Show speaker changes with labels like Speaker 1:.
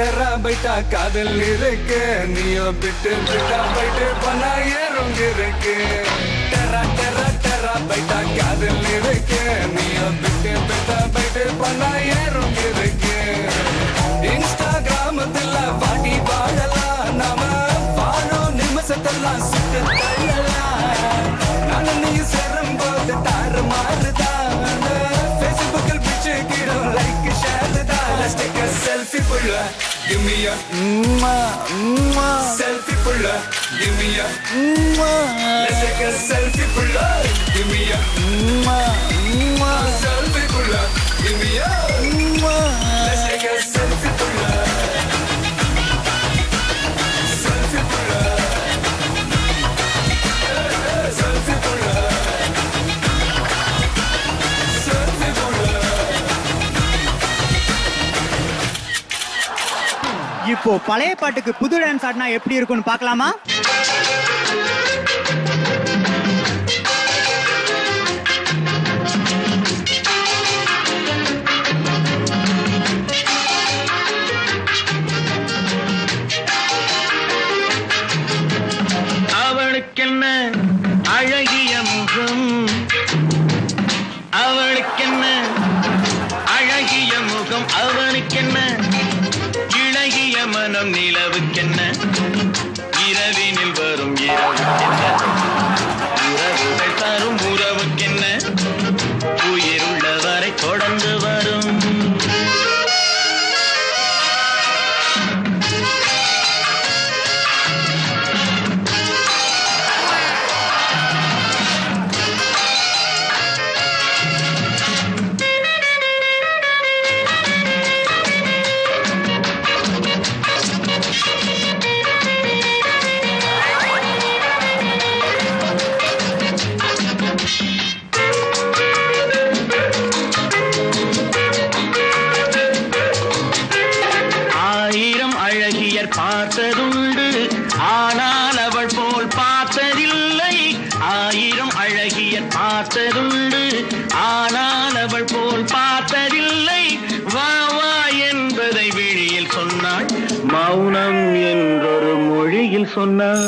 Speaker 1: டெரா பைட்டா காதல் இருக்கு நீயோ பிட்டு பிட்டா பைட்டு பண்ணா ஏறும் இருக்கு டெரா பைட்டா காதல் இருக்கு நீயோ பிட்டு பிட்டா பைட்டு பண்ணா ஏறும் இருக்கு இன்ஸ்டாகிராமத்துல வாடி வாழலாம் நாம வாழும் நிமிஷத்தெல்லாம் சுட்டு தள்ளலாம் நானும் நீ சேரும் போது தாறு மாறுதான் ஃபேஸ்புக்கில் பிச்சு கீழும் லைக் ஷேர் தான் Let's take a selfie pulla, give me a selfie pulla, give me a Let's take a selfie pulla, give me a selfie pulla, give me a Let's take a selfie pulla, selfie pulla, selfie pulla, selfie pulla.
Speaker 2: இப்போ பழைய பாட்டுக்கு புது dance ஆடினா எப்படி இருக்கும்னு பார்க்கலாமா?
Speaker 3: அவளுக்கென்ன அழகிய முகம், அவளுக்கென்ன அழகிய முகம், அவனுக்கென்ன இழகிய மனம், நிலவுக்கென்ன இரவினில் வரும் இரவுக்கென்ன உறவுகள் தரும் உறவுக்கென்ன உயிருள்ளவரை தொடர்ந்து வரும் பார்த்ததுண்டு ஆனால் அவள் போல் பார்த்ததில்லை, ஆயிரம் அழகியர் பார்த்ததுண்டு ஆனால் அவள் போல் பார்த்ததில்லை, வா வா என்பதை விழியில் சொன்னாள், மௌனம் என்றொரு மொழியில் சொன்னாள்.